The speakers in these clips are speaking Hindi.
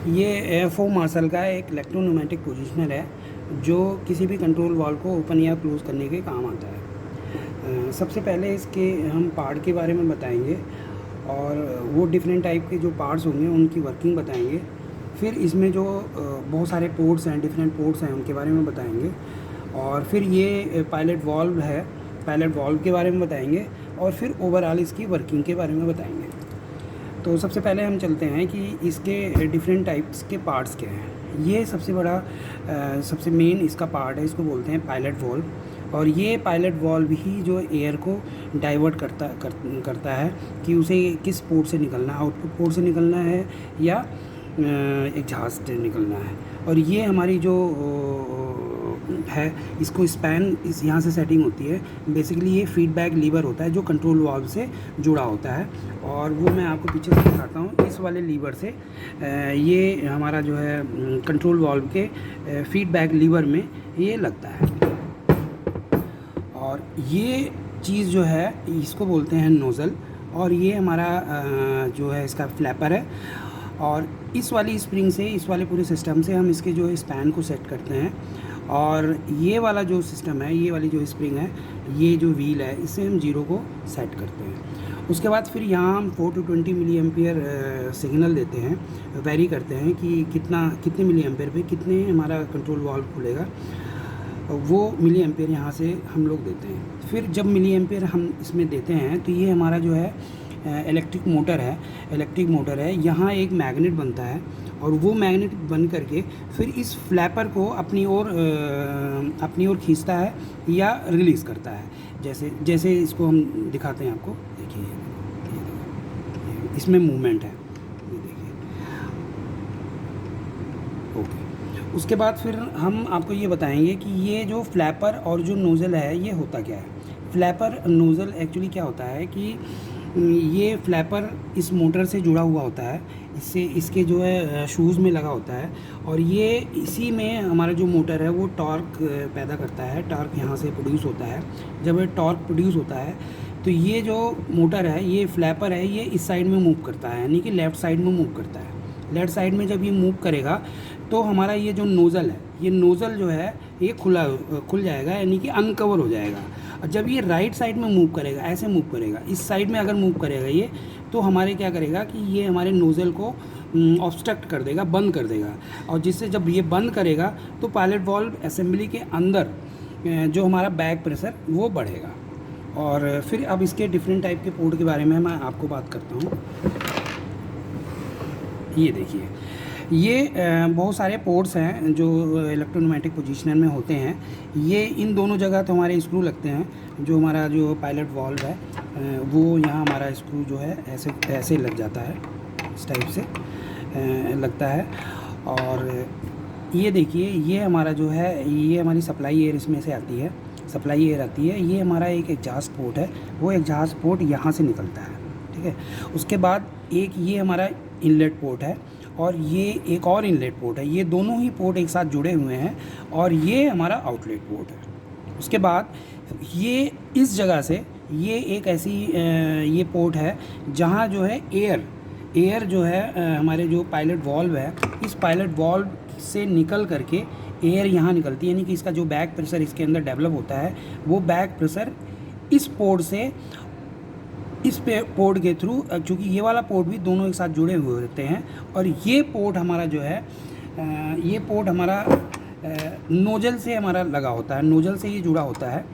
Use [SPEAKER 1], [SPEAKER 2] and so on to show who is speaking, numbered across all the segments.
[SPEAKER 1] ये एयरफो मार्शल का एक इलेक्ट्रोन्यूमेटिक पोजीशनर है जो किसी भी कंट्रोल वाल्व को ओपन या क्लोज़ करने के काम आता है। सबसे पहले इसके हम पार्ट के बारे में बताएंगे और वो डिफरेंट टाइप के जो पार्ट्स होंगे उनकी वर्किंग बताएंगे। फिर इसमें जो बहुत सारे पोर्ट्स हैं, डिफरेंट पोर्ट्स हैं, उनके बारे में बताएंगे। और फिर ये पायलट वाल्व है, पायलट वाल्व के बारे में बताएंगे और फिर ओवरऑल इसकी वर्किंग के बारे में बताएंगे। तो सबसे पहले हम चलते हैं कि इसके डिफरेंट टाइप्स के पार्ट्स क्या हैं। ये सबसे बड़ा सबसे मेन इसका पार्ट है, इसको बोलते हैं पायलट वाल्व। और ये पायलट वाल्व ही जो एयर को डाइवर्ट करता है कि उसे किस पोर्ट से निकलना है, आउटपुट पोर्ट से निकलना है या एग्जॉस्ट से निकलना है। और ये हमारी जो है इसको स्पैन इस यहाँ से सेटिंग होती है। बेसिकली ये फीडबैक लीवर होता है जो कंट्रोल वाल्व से जुड़ा होता है और वो मैं आपको पीछे से दिखाता हूँ। इस वाले लीवर से ये हमारा जो है कंट्रोल वाल्व के फीडबैक लीवर में ये लगता है। और ये चीज़ जो है इसको बोलते हैं नोज़ल और ये हमारा जो है इसका फ्लैपर है। और इस वाली स्प्रिंग से, इस वाले पूरे सिस्टम से हम इसके जो स्पैन को सेट करते हैं। और ये वाला जो सिस्टम है, ये वाली जो स्प्रिंग है, ये जो व्हील है, इससे हम जीरो को सेट करते हैं। उसके बाद फिर यहाँ हम 4 to 20 मिली एम्पियर सिग्नल देते हैं, वेरी करते हैं कि कितने मिली एम्पियर पे कितने हमारा कंट्रोल वाल्व खुलेगा, वो मिली एम्पियर यहाँ से हम लोग देते हैं। फिर जब मिली एम्पियर हम इसमें देते हैं तो ये हमारा जो है इलेक्ट्रिक मोटर है। यहाँ एक मैग्नेट बनता है और वो मैग्नेट बन करके फिर इस फ्लैपर को अपनी ओर खींचता है या रिलीज़ करता है। जैसे इसको हम दिखाते हैं आपको, देखिए इसमें मूवमेंट है, ये देखिए। ओके, उसके बाद फिर हम आपको ये बताएंगे कि ये जो फ्लैपर और जो नोज़ल है ये होता क्या है। फ्लैपर नोज़ल एक्चुअली क्या होता है कि ये फ्लैपर इस मोटर से जुड़ा हुआ होता है, इसके जो है शूज़ में लगा होता है और ये इसी में हमारा जो मोटर है वो टॉर्क पैदा करता है। टॉर्क यहाँ से प्रोड्यूस होता है। जब ये टॉर्क प्रोड्यूस होता है तो ये जो मोटर है, ये फ्लैपर है, ये इस साइड में मूव करता है, यानी कि लेफ़्ट साइड में मूव करता है। लेफ़्ट साइड में जब ये मूव करेगा तो हमारा ये जो नोज़ल है, ये नोज़ल जो है ये खुल जाएगा, यानी कि अनकवर हो जाएगा। और जब ये राइट साइड में मूव करेगा, ऐसे मूव करेगा, इस साइड में अगर मूव करेगा ये, तो हमारे क्या करेगा कि ये हमारे नोज़ल को ऑब्स्ट्रक्ट कर देगा, बंद कर देगा। और जिससे जब ये बंद करेगा तो पायलट वाल्व असेंबली के अंदर जो हमारा बैक प्रेशर वो बढ़ेगा। और फिर अब इसके डिफरेंट टाइप के पोर्ट के बारे में मैं आपको बात करता हूँ। ये देखिए, ये बहुत सारे पोर्ट्स हैं जो इलेक्ट्रोन्यूमेटिक पोजीशनर में होते हैं। ये इन दोनों जगह तो हमारे स्क्रू लगते हैं। जो हमारा जो पायलट वाल्व है वो यहाँ हमारा स्क्रू जो है ऐसे लग जाता है, इस टाइप से लगता है। और ये देखिए, ये हमारा जो है, ये हमारी सप्लाई एयर इसमें से आती है, सप्लाई एयर आती है। ये हमारा एक एग्जॉस्ट पोर्ट है, वो एग्जॉस्ट पोर्ट यहाँ से निकलता है, ठीक है। उसके बाद एक ये हमारा इनलेट पोर्ट है और ये एक और इनलेट पोर्ट है। ये दोनों ही पोर्ट एक साथ जुड़े हुए हैं और ये हमारा आउटलेट पोर्ट है। उसके बाद ये इस जगह से ये एक ऐसी ये पोर्ट है जहाँ जो है एयर जो है हमारे जो पायलट वाल्व है, इस पायलट वाल्व से निकल करके एयर यहाँ निकलती है, यानी कि इसका जो बैक प्रेशर इसके अंदर डेवलप होता है वो बैक प्रेशर इस पोर्ट से इस पोर्ट के थ्रू, चूँकि ये वाला पोर्ट भी दोनों एक साथ जुड़े हुए होते हैं। और ये पोर्ट हमारा जो है ये पोर्ट हमारा नोजल से हमारा लगा होता है, नोजल से ये जुड़ा होता है।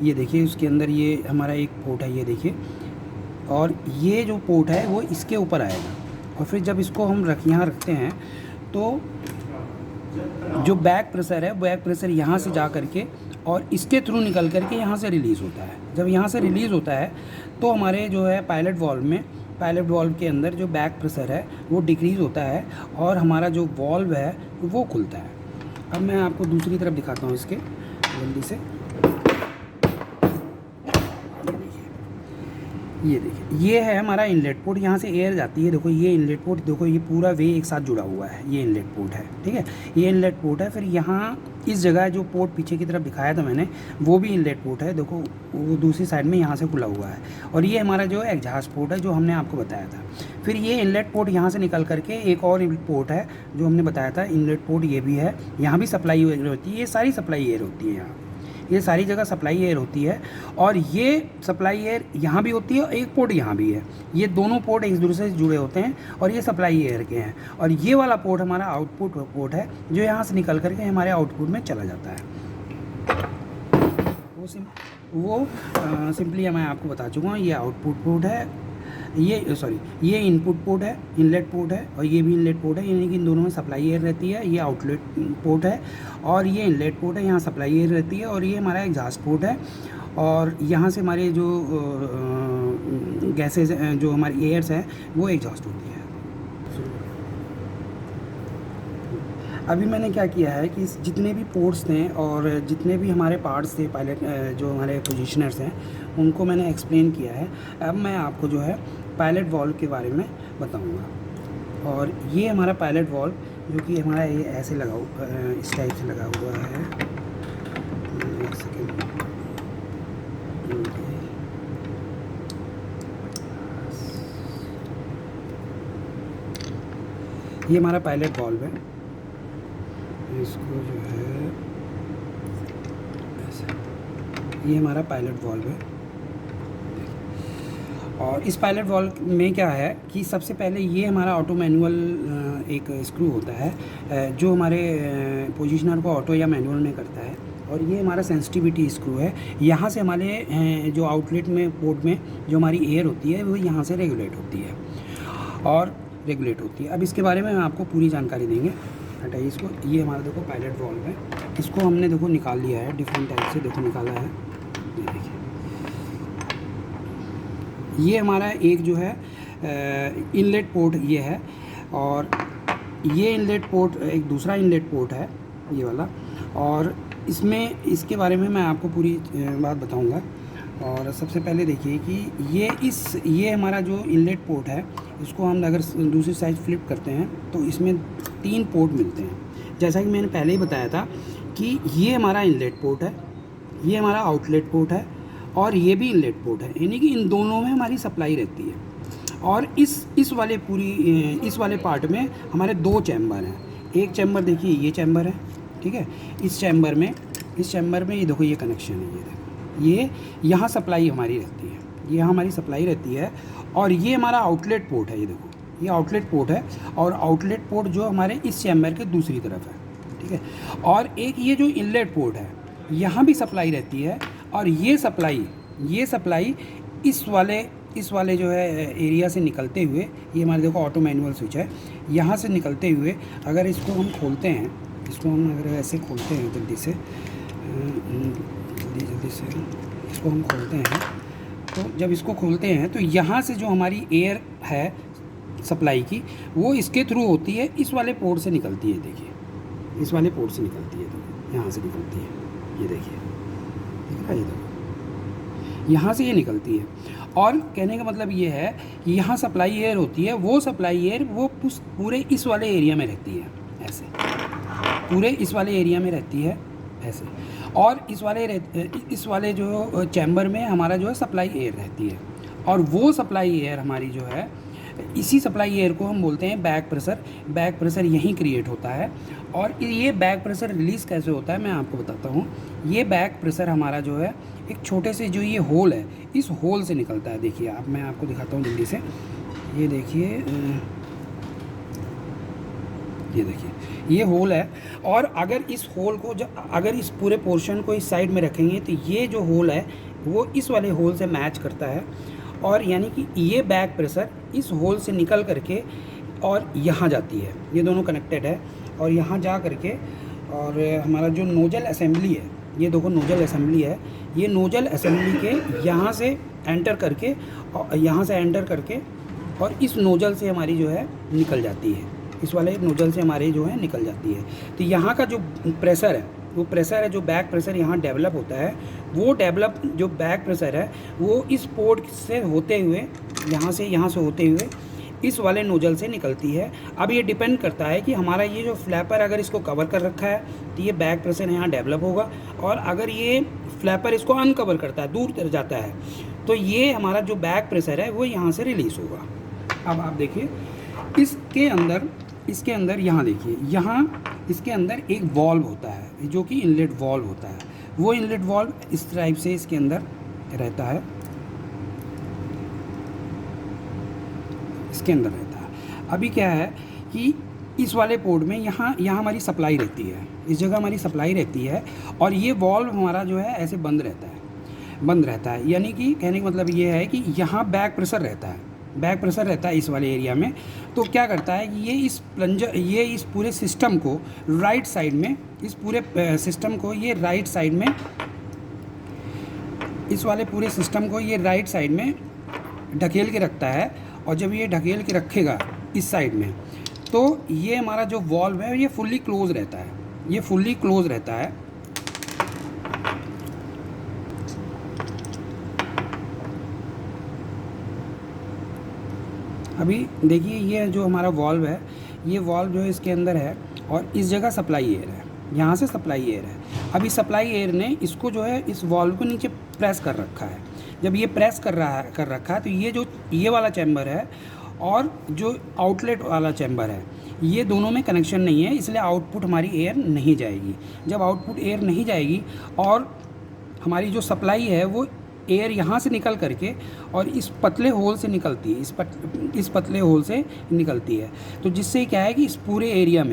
[SPEAKER 1] ये देखिए, उसके अंदर ये हमारा एक पोर्ट है, ये देखिए। और ये जो पोर्ट है वो इसके ऊपर आएगा और फिर जब इसको हम यहाँ रखते हैं तो जो बैक प्रेशर है, बैक प्रेशर यहाँ से जा करके और इसके थ्रू निकल करके यहाँ से रिलीज़ होता है। जब यहाँ से रिलीज़ होता है तो हमारे जो है पायलट वाल्व के अंदर जो बैक प्रेशर है वो डिक्रीज़ होता है और हमारा जो वाल्व है वो खुलता है। अब मैं आपको दूसरी तरफ दिखाता हूँ इसके, जल्दी से। ये देखिए, ये है हमारा इनलेट पोर्ट, यहाँ से एयर जाती है। देखो ये इनलेट पोर्ट, देखो ये पूरा वे एक साथ जुड़ा हुआ है, ये इनलेट पोर्ट है, ठीक है, ये इनलेट पोर्ट है। फिर यहाँ इस जगह जो पोर्ट पीछे की तरफ दिखाया था मैंने, वो भी इनलेट पोर्ट है। देखो वो दूसरी साइड में यहाँ से खुला हुआ है। और ये हमारा जो एग्जॉस्ट पोर्ट है, जो हमने आपको बताया था। फिर ये इनलेट पोर्ट यहाँ से निकल करके एक और इनलेट पोर्ट है जो हमने बताया था, इनलेट पोर्ट ये भी है। यहाँ भी सप्लाई एयर होती है, ये सारी सप्लाई एयर होती है यहाँ, ये सारी जगह सप्लाई एयर होती है। और ये सप्लाई एयर यहाँ भी होती है और एक पोर्ट यहाँ भी है। ये दोनों पोर्ट एक दूसरे से जुड़े होते हैं और ये सप्लाई एयर के हैं। और ये वाला पोर्ट हमारा आउटपुट पोर्ट है, जो यहाँ से निकल करके हमारे आउटपुट में चला जाता है। वो सिंपली मैं आपको बता चुका हूँ। ये आउटपुट पोर्ट है, ये इनपुट पोर्ट है, इनलेट पोर्ट है, और ये भी इनलेट पोर्ट है, यानी कि इन दोनों में सप्लाई एयर रहती है। ये आउटलेट पोर्ट है और ये इनलेट पोर्ट है, यहाँ सप्लाई एयर रहती है। और ये हमारा एग्जॉस्ट पोर्ट है, और यहाँ से हमारे जो गैसेज जो हमारी एयर्स हैं वो एग्जॉस्ट होती है। अभी मैंने क्या किया है कि जितने भी पोर्ट्स थे और जितने भी हमारे पार्ट्स थे पायलट, जो हमारे पोजीशनर्स हैं, उनको मैंने एक्सप्लेन किया है। अब मैं आपको जो है पायलट वॉल्व के बारे में बताऊंगा। और ये हमारा पायलट वॉल्व, जो कि हमारा ये ऐसे लगा इस टाइप से लगा हुआ है। एक सेकेंड, ये हमारा पायलट वॉल्व है। इसको जो है ऐसा, ये हमारा पायलट वॉल्व है। और इस पायलट वॉल्व में क्या है कि सबसे पहले ये हमारा ऑटो मैनुअल एक स्क्रू होता है, जो हमारे पोजीशनर को ऑटो या मैनुअल में करता है। और ये हमारा सेंसिटिविटी स्क्रू है। यहाँ से हमारे जो आउटलेट में पोर्ट में जो हमारी एयर होती है वो यहाँ से रेगुलेट होती है अब इसके बारे में हम आपको पूरी जानकारी देंगे। हटाइए इसको। ये हमारा देखो पायलट वॉल्व है, इसको हमने देखो निकाल लिया है, डिफरेंट टाइप से देखो निकाला है। ये देखिए, ये हमारा एक जो है इनलेट पोर्ट ये है, और ये इनलेट पोर्ट एक दूसरा इनलेट पोर्ट है ये वाला। और इसके बारे में मैं आपको पूरी बात बताऊंगा। और सबसे पहले देखिए कि ये हमारा जो इनलेट पोर्ट है, इसको हम अगर दूसरी साइड फ्लिप करते हैं तो इसमें 3 पोर्ट मिलते हैं। जैसा कि मैंने पहले ही बताया था कि ये हमारा इनलेट पोर्ट है, ये हमारा आउटलेट पोर्ट है, और ये भी इनलेट पोर्ट है, यानी कि इन दोनों में हमारी सप्लाई रहती है। और इस वाले पार्ट में हमारे 2 चैम्बर हैं। एक चैम्बर देखिए, ये चैम्बर है, ठीक है। इस चैम्बर में ये देखो, ये कनेक्शन है, ये देखो, ये यहाँ सप्लाई हमारी रहती है, ये यहाँ हमारी सप्लाई रहती है। और ये हमारा आउटलेट पोर्ट है, ये देखो, ये आउटलेट पोर्ट है। और आउटलेट पोर्ट जो हमारे इस चैम्बर के दूसरी तरफ है, ठीक है। और एक ये जो इनलेट पोर्ट है, यहाँ भी सप्लाई रहती है। और ये सप्लाई इस वाले जो है एरिया से निकलते हुए, ये हमारे देखो ऑटो मैनुअल स्विच है, यहाँ से निकलते हुए अगर इसको हम खोलते हैं, अगर ऐसे खोलते हैं जल्दी से इसको हम खोलते हैं, तो जब इसको खोलते हैं तो यहाँ से जो हमारी एयर है सप्लाई की, वो इसके थ्रू होती है, इस वाले पोर्ट से निकलती है। देखिए, इस वाले पोर्ट से निकलती है, देखो यहाँ से निकलती है, ये देखिए, दिख रहा है, ये देखो, यहाँ से ये निकलती है। और कहने का मतलब ये है कि यहाँ सप्लाई एयर होती है, वो सप्लाई एयर वो पूरे इस वाले एरिया में रहती है, ऐसे पूरे इस वाले एरिया में रहती है ऐसे। और इस वाले जो चैम्बर में हमारा जो है सप्लाई एयर रहती है। और वो सप्लाई एयर हमारी जो है, इसी सप्लाई एयर को हम बोलते हैं बैक प्रेशर। बैक प्रेशर यहीं क्रिएट होता है। और ये बैक प्रेशर रिलीज़ कैसे होता है मैं आपको बताता हूँ। ये बैक प्रेशर हमारा जो है एक छोटे से जो ये होल है, इस होल से निकलता है। देखिए आप, मैं आपको दिखाता हूँ जल्दी से। ये देखिए, ये देखिए, ये होल है। और अगर इस होल को अगर इस पूरे पोर्शन को इस साइड में रखेंगे तो ये जो होल है वो इस वाले होल से मैच करता है। और यानी कि ये बैक प्रेशर इस होल से निकल करके और यहाँ जाती है, ये दोनों कनेक्टेड है। और यहाँ जा करके और हमारा जो नोजल असेंबली है, ये देखो नोजल असेंबली है, ये नोजल असेंबली के यहाँ से एंटर करके और यहाँ से एंटर करके और इस नोजल से हमारी जो है निकल जाती है, इस वाले नोजल से हमारी जो है निकल जाती है। तो यहाँ का जो प्रेशर है, वो प्रेशर है जो बैक प्रेशर यहाँ डेवलप होता है, वो डेवलप जो बैक प्रेशर है वो इस पोर्ट से होते हुए यहाँ से होते हुए इस वाले नोजल से निकलती है। अब ये डिपेंड करता है कि हमारा ये जो फ्लैपर अगर इसको कवर कर रखा है तो ये बैक प्रेशर यहाँ डेवलप होगा, और अगर ये फ्लैपर इसको अनकवर करता है, दूर तर जाता है, तो ये हमारा जो बैक प्रेशर है वो यहाँ से रिलीज़ होगा। अब आप देखिए इसके अंदर यहाँ देखिए, यहाँ इसके अंदर एक वॉल्व होता है जो कि इनलेट वॉल्व होता है। वो इनलेट वॉल्व इस टाइप से इसके अंदर रहता है, इसके अंदर रहता है। अभी क्या है कि इस वाले पोर्ट में यहाँ हमारी सप्लाई रहती है, इस जगह हमारी सप्लाई रहती है, और ये वॉल्व हमारा जो है ऐसे बंद रहता है। यानी कि कहने का मतलब ये है कि यहाँ बैक प्रेशर रहता है इस वाले एरिया में। तो क्या करता है कि ये इस पूरे सिस्टम को राइट साइड में, इस वाले पूरे सिस्टम को ये राइट साइड में ढकेल के रखता है। और जब ये ढकेल के रखेगा इस साइड में, तो ये हमारा जो वॉल्व है ये फुल्ली क्लोज रहता है। अभी देखिए ये जो हमारा वॉल्व है, ये वॉल्व जो है इसके अंदर है, और इस जगह सप्लाई एयर है, यहाँ से सप्लाई एयर है। अभी सप्लाई एयर ने इसको जो है इस वॉल्व को नीचे प्रेस कर रखा है। जब ये प्रेस कर रखा है तो ये वाला चैम्बर है और जो आउटलेट वाला चैम्बर है, ये दोनों में कनेक्शन नहीं है, इसलिए आउटपुट हमारी एयर नहीं जाएगी। जब आउटपुट एयर नहीं जाएगी और हमारी जो सप्लाई है वो एयर यहाँ से निकल करके और इस पतले होल से निकलती है, इस पतले होल से निकलती है। तो जिससे क्या है कि इस पूरे एरिया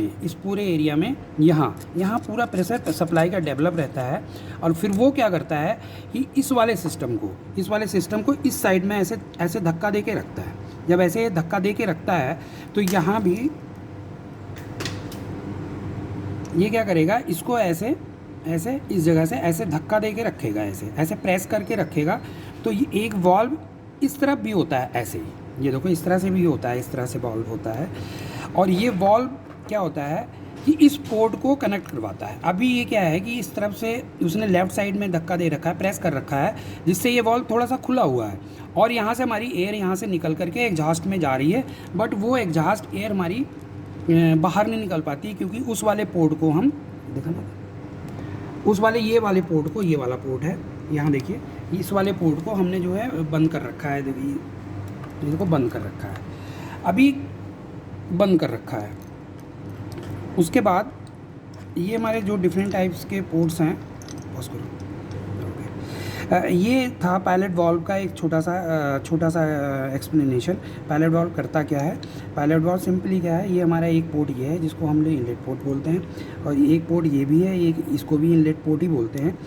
[SPEAKER 1] में यहाँ पूरा प्रेशर सप्लाई का डेवलप रहता है। और फिर वो क्या करता है कि इस वाले सिस्टम को इस साइड में ऐसे धक्का दे के रखता है। जब ऐसे धक्का दे के रखता है तो यहाँ भी ये क्या करेगा, इसको ऐसे इस जगह से ऐसे धक्का दे के रखेगा, ऐसे प्रेस करके रखेगा। तो ये एक वॉल्व इस तरफ भी होता है, ऐसे ही ये देखो इस तरह से भी होता है, इस तरह से वॉल्व होता है। और ये वॉल्व क्या होता है कि इस पोर्ट को कनेक्ट करवाता है। अभी ये क्या है कि इस तरफ से उसने लेफ़्ट साइड में धक्का दे रखा है, प्रेस कर रखा है, जिससे ये वॉल्व थोड़ा सा खुला हुआ है और यहाँ से हमारी एयर यहाँ से निकल करके एग्जॉस्ट में जा रही है। बट वो एग्जॉस्ट एयर हमारी बाहर नहीं निकल पाती, क्योंकि उस वाले पोर्ट को हम ये वाले पोर्ट को, ये वाला पोर्ट है यहाँ देखिए, इस वाले पोर्ट को हमने जो है बंद कर रखा है। देखिए इसको बंद कर रखा है, अभी बंद कर रखा है। उसके बाद ये हमारे जो डिफरेंट टाइप्स के पोर्ट्स हैं, ये था पायलट वाल्व का एक छोटा सा एक्सप्लेनेशन। पायलट वाल्व करता क्या है, पायलट वाल्व सिंपली क्या है, ये हमारा एक पोर्ट ये है जिसको हम लोग इनलेट पोर्ट बोलते हैं, और एक पोर्ट ये भी है, इसको भी इनलेट पोर्ट ही बोलते हैं।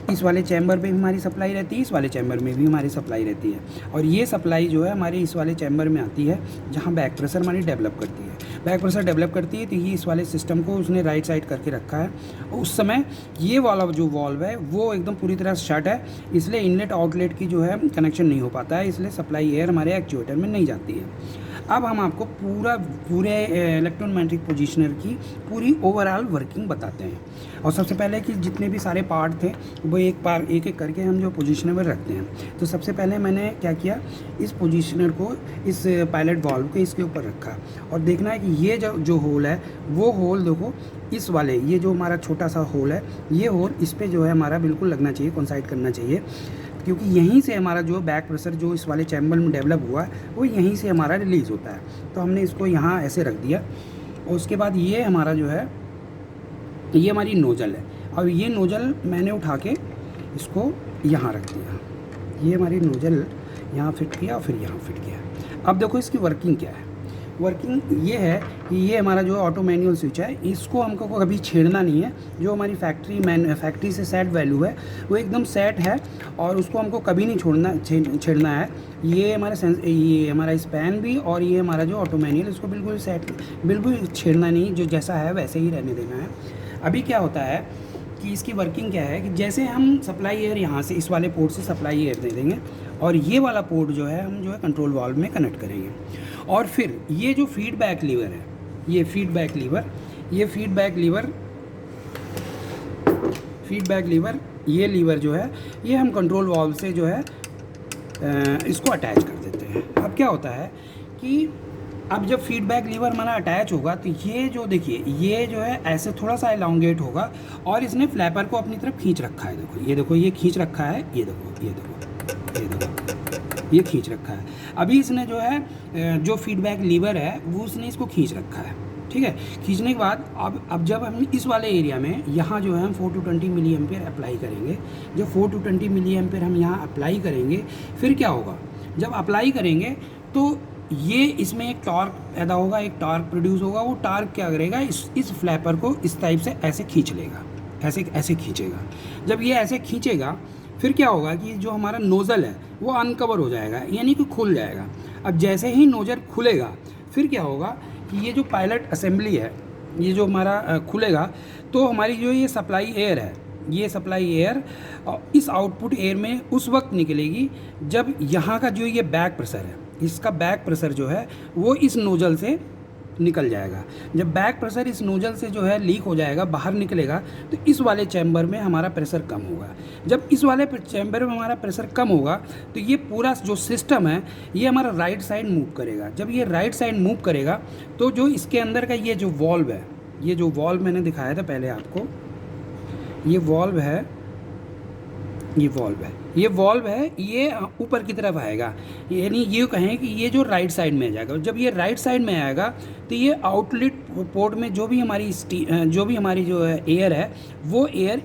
[SPEAKER 1] इस वाले चैम्बर पे भी हमारी सप्लाई रहती है, इस वाले चैम्बर में भी हमारी सप्लाई रहती है, और ये सप्लाई जो है हमारी इस वाले चैम्बर में आती है जहाँ बैक प्रेशर हमारी डेवलप करती है। बैक प्रेशर डेवलप करती है तो ये इस वाले सिस्टम को उसने राइट साइड करके रखा है। उस समय ये वाला जो वॉल्व है वो एकदम पूरी तरह शट है, इसलिए इनलेट आउटलेट की जो है कनेक्शन नहीं हो पाता है, इसलिए सप्लाई एयर हमारे एक्चुएटर में नहीं जाती है। अब हम आपको पूरे इलेक्ट्रोमैग्नेटिक पोजीशनर की पूरी ओवरऑल वर्किंग बताते हैं। और सबसे पहले कि जितने भी सारे पार्ट थे वो एक एक करके हम जो पोजीशनर में रखते हैं। तो सबसे पहले मैंने क्या किया, इस पोजीशनर को, इस पायलट वाल्व को इसके ऊपर रखा, और देखना है कि ये जो होल है वो होल देखो, इस वाले ये जो हमारा छोटा सा होल है, ये होल इस पर जो है हमारा बिल्कुल लगना चाहिए, कोइंसाइड करना चाहिए, क्योंकि यहीं से हमारा जो बैक प्रेशर जो इस वाले चैम्बर में डेवलप हुआ है वो यहीं से हमारा रिलीज़ होता है। तो हमने इसको यहाँ ऐसे रख दिया, और उसके बाद ये हमारा जो है, ये हमारी नोज़ल है, और ये नोज़ल मैंने उठा के इसको यहाँ रख दिया। ये हमारी नोज़ल यहाँ फिट किया और फिर यहाँ फिट किया। अब देखो इसकी वर्किंग क्या है। वर्किंग ये है कि ये हमारा जो ऑटो मैनुअल स्विच है, इसको हमको कभी छेड़ना नहीं है। जो हमारी फैक्ट्री से सेट वैल्यू है वो एकदम सेट है, और उसको हमको कभी नहीं छेड़ना है। ये हमारा स्पैन भी और ये हमारा जो ऑटो मैनुअल, इसको बिल्कुल छेड़ना नहीं, जो जैसा है वैसे ही रहने देना है। अभी क्या होता है कि इसकी वर्किंग क्या है कि जैसे हम सप्लाई एयर यहाँ से इस वाले पोर्ट से सप्लाई एयर दे देंगे, और ये वाला पोर्ट जो है हम जो है कंट्रोल वाल्व में कनेक्ट करेंगे, और फिर ये जो फीडबैक लीवर है, ये फीडबैक लीवर फीडबैक लीवर, ये लीवर जो है ये हम कंट्रोल वाल्व से जो है इसको अटैच कर देते हैं। अब क्या होता है कि अब जब फीडबैक लीवर हमारा अटैच होगा तो ये जो देखिए ये जो है ऐसे थोड़ा सा एलोंगेट होगा और इसने फ्लैपर को अपनी तरफ खींच रखा है। देखो ये खींच रखा है, ये देखो ये खींच रखा है। अभी इसने जो है जो फीडबैक लीवर है वो उसने इसको खींच रखा है, ठीक है। खींचने के बाद अब जब हम इस वाले एरिया में यहाँ जो है हम 4 to 20 मिली एम्पेयर अप्लाई करेंगे। जब 4 to 20 मिली एम्पेयर हम यहाँ अप्लाई करेंगे, फिर क्या होगा, जब अप्लाई करेंगे तो ये इसमें एक टॉर्क पैदा होगा, एक टॉर्क प्रोड्यूस होगा। वो टॉर्क क्या करेगा, इस फ्लैपर को इस टाइप से ऐसे खींच लेगा, ऐसे खींचेगा। जब ये ऐसे खींचेगा फिर क्या होगा कि जो हमारा नोज़ल है वो अनकवर हो जाएगा, यानी कि खुल जाएगा। अब जैसे ही नोज़ल खुलेगा फिर क्या होगा कि ये जो पायलट असेंबली है ये जो हमारा खुलेगा तो हमारी जो ये सप्लाई एयर है, ये सप्लाई एयर इस आउटपुट एयर में उस वक्त निकलेगी जब यहाँ का जो ये बैक प्रेशर है, इसका बैक प्रेशर जो है वो इस नोजल से निकल जाएगा। जब बैक प्रेशर इस नोजल से जो है लीक हो जाएगा, बाहर निकलेगा, तो इस वाले चैम्बर में हमारा प्रेशर कम होगा। जब इस वाले चैम्बर में हमारा प्रेशर कम होगा तो ये पूरा जो सिस्टम है ये हमारा राइट साइड मूव करेगा। जब ये राइट साइड मूव करेगा तो जो इसके अंदर का ये जो वॉल्व है, ये जो वॉल्व मैंने दिखाया था पहले आपको, ये वॉल्व है, ये वॉल्व है, ये ऊपर की तरफ आएगा, यानी ये कहें कि ये जो राइट साइड में आ जाएगा। जब ये राइट साइड में आएगा तो ये आउटलेट पोर्ट में जो भी हमारी जो एयर है वो एयर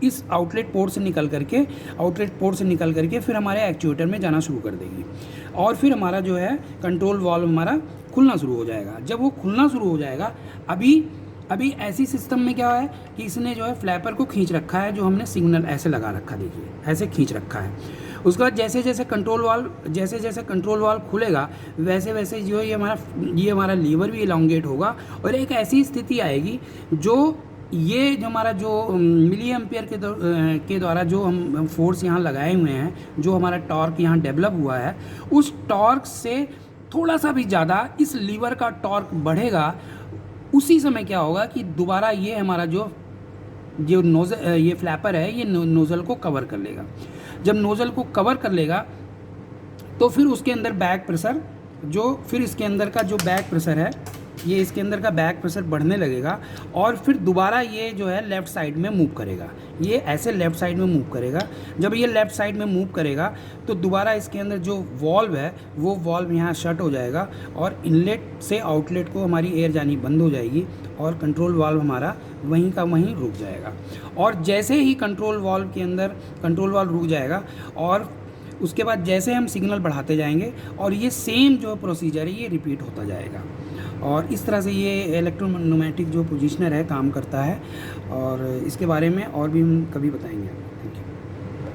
[SPEAKER 1] इस आउटलेट पोर्ट से निकल करके फिर हमारे एक्चुएटर में जाना शुरू कर देगी और फिर हमारा जो है कंट्रोल वाल्व हमारा खुलना शुरू हो जाएगा। जब वो खुलना शुरू हो जाएगा, अभी ऐसी सिस्टम में क्या है कि इसने जो है फ्लैपर को खींच रखा है, जो हमने सिग्नल ऐसे लगा रखा, देखिए ऐसे खींच रखा है। उसके बाद जैसे जैसे कंट्रोल वाल्व खुलेगा वैसे जो ये हमारा लीवर भी इलांगेट होगा और एक ऐसी स्थिति आएगी जो हमारा जो मिली एम्पियर के द्वारा जो हम फोर्स यहाँ लगाए हुए हैं, जो हमारा टॉर्क यहाँ डेवलप हुआ है, उस टॉर्क से थोड़ा सा भी ज़्यादा इस लीवर का टॉर्क बढ़ेगा। उसी समय क्या होगा कि दोबारा ये हमारा जो नोज़ल, ये फ्लैपर है, ये नोज़ल को कवर कर लेगा। जब नोज़ल को कवर कर लेगा तो फिर उसके अंदर बैक प्रेशर इसके अंदर का जो बैक प्रेशर है, ये इसके अंदर का बैक प्रेशर बढ़ने लगेगा और फिर दोबारा ये जो है लेफ़्ट साइड में मूव करेगा। ये ऐसे लेफ़्ट साइड में मूव करेगा। जब ये लेफ़्ट साइड में मूव करेगा तो दोबारा इसके अंदर जो वॉल्व है वो वॉल्व यहाँ शट हो जाएगा और इनलेट से आउटलेट को हमारी एयर जानी बंद हो जाएगी और कंट्रोल वाल्व हमारा वहीं का वहीं रुक जाएगा। और जैसे ही कंट्रोल वाल्व रुक जाएगा और उसके बाद जैसे हम सिग्नल बढ़ाते जाएंगे और ये सेम जो प्रोसीजर है ये रिपीट होता जाएगा। और इस तरह से ये इलेक्ट्रोन्यूमेटिक जो पोजीशनर है काम करता है और इसके बारे में और भी हम कभी बताएंगे।